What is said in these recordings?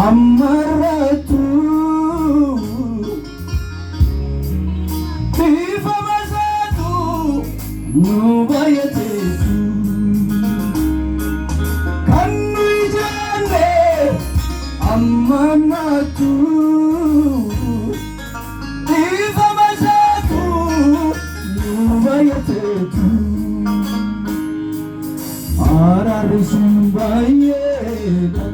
Amaratu Viva Masatu Nubayatu Kanu Jane Amaratu Viva Masatu Nubayatu Ararisumbayeda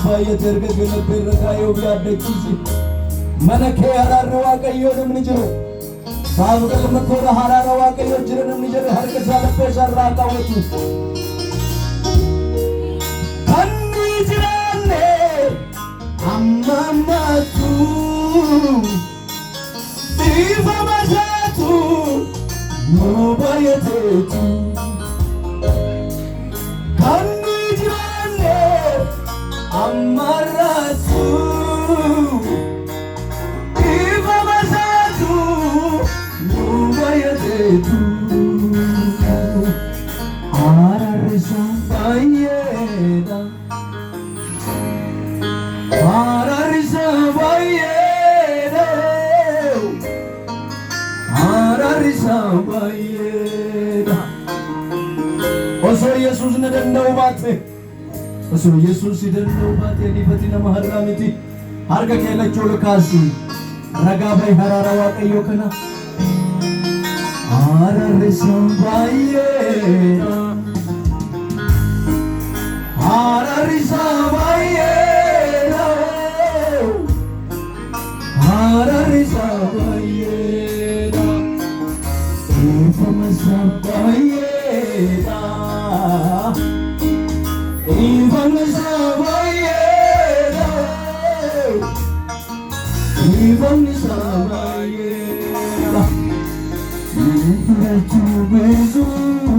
Bayat erga gena perkayo biadekisi manake hararwa kayo namnijro saabgal mathora hararwa kayo jira namnijro har ke sal pe sarra kawtu kannijrane amma matu diva masatu mobayatu Amaratu Viva Masatu Nubayatu Ararisambayeda Ararisambayeda Ararisambayeda Oso Yesus nedendau bate Oso Yesus sidendau bate ni patina maharamiti harga kela cholokasi raga bai harara waaqayyo kana Ararisambayeda Ararisambayeda Ararisambayeda Ifamasambayeda Ifamasambayeda Ifamasambayeda Mehretu bezuro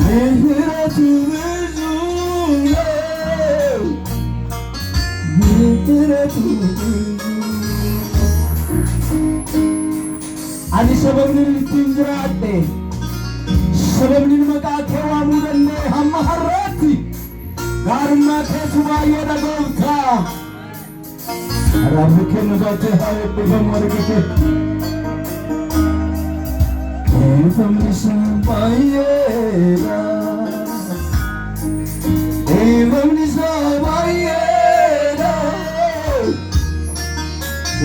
Mehretu bezuro Mehretu Ani sababnin tinjrate sababnin makakewa mudanne hamma harrati garma kesubaye dagolta Rabbuke nabate haye bihamwargete Ifamnisambayeda Ifamnisambayeda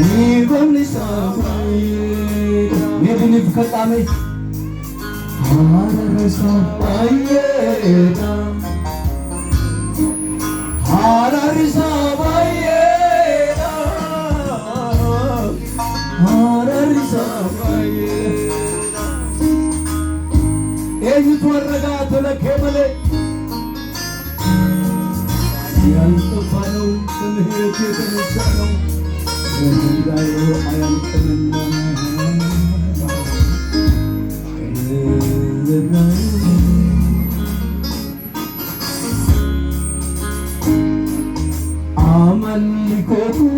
Ifamnisambayeda Medinif katame Ararisambayeda Ararisambayeda Ararisambayeda Ejitu warragato lakemale Yaltafano samhete tanasano Rendayo ayaltanana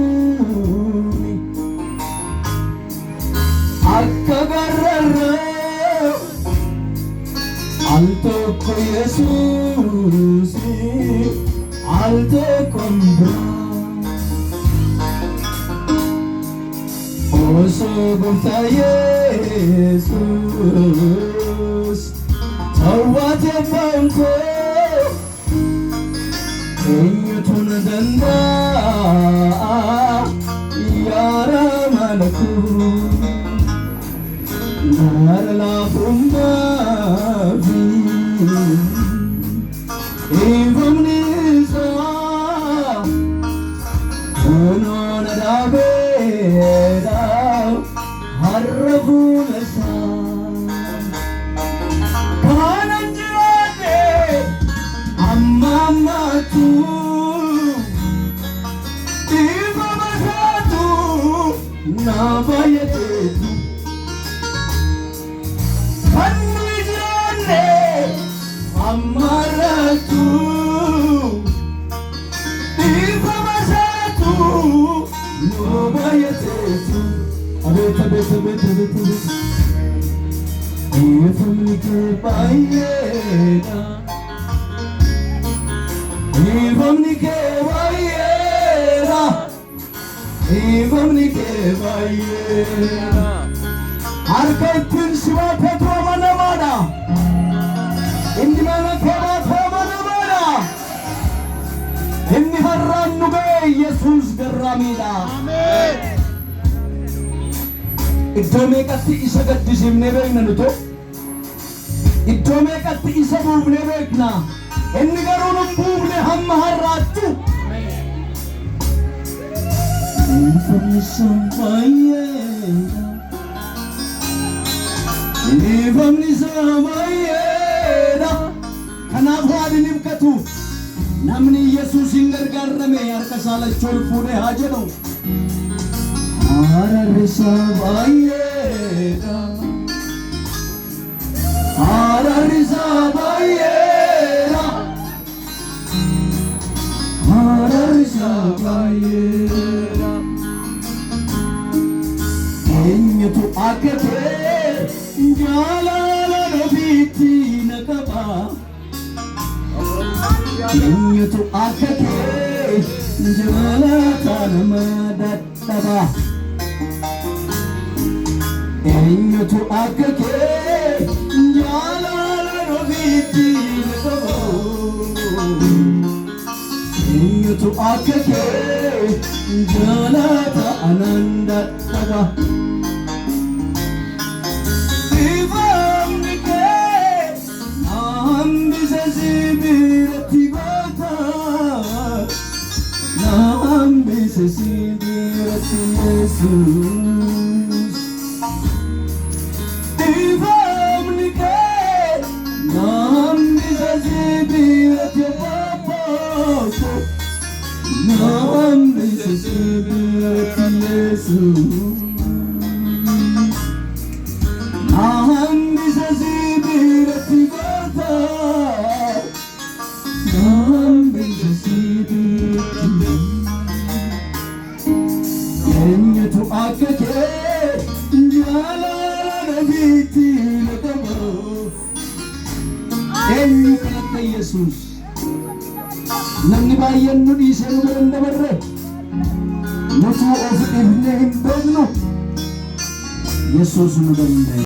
Amallikotumi Akkagarrarra Alto ko Yesusi Alto kombra Oso gofta Jesus Tawate banko eenyutu na danda'a yaara malaku gara laafummaa fi ifamni isaa kunoo na dhaabeera har'a fuula isaa kanan jiraadhe amma ammaatu ifama isaatu na fayyadu kan nuyi jiraanne ammaratu ifama isaatu nu fayyadu abet abet abet abet abet ifamni kee baay'eedha ifamni kee baay'eedha ifamni kee baay'eedha harka ittiin si baatatu amanamaadha inni mana kee baatu amanamaadha inni har'aan nu ga'e Yesuus garraamiidha. Iddoo meeqatti isa gaddisiifnee beekna nuto? Iddoo meeqatti isa buufnee beekna? Inni garuu nu buufne hamma har'aattu. Ifamni isaa baay'eedha. Ifamni isaa baay'eedha. Kanaaf waan hin hibkatu namni Yesuusin gargaarame harka isaa lachuun fuudhee haa jedhu. Ararri isaa baay'eedha. Ararri isaa baay'eedha. Ararri isaa baay'eedha. Eenyutu akka kee jaalala ofiitti na qaba? Eenyutu akka kee jaalata nama dadhaba? Eenyutu akka kee jaalala ofiitti na qaba? Eenyutu akka kee jaalata anan dadhaba? Ifamni kee hambisa sibiratti goota, na hambisa sibiratti Yesuus. Ifamni kee na hambisa sibiratti Papa, na hambisa sibiratti Yesuus. Hambisa sibiratti goota, hambisa sibiratti. Eenyutu akka kee jaalala ofiitti na qaba? Eenyu kan akka Yesuus? Namni baay'een nu dhiisee nu bira hin dabarre, nutu of dhiifnee hin beeknu. Yesuus nu danda'e.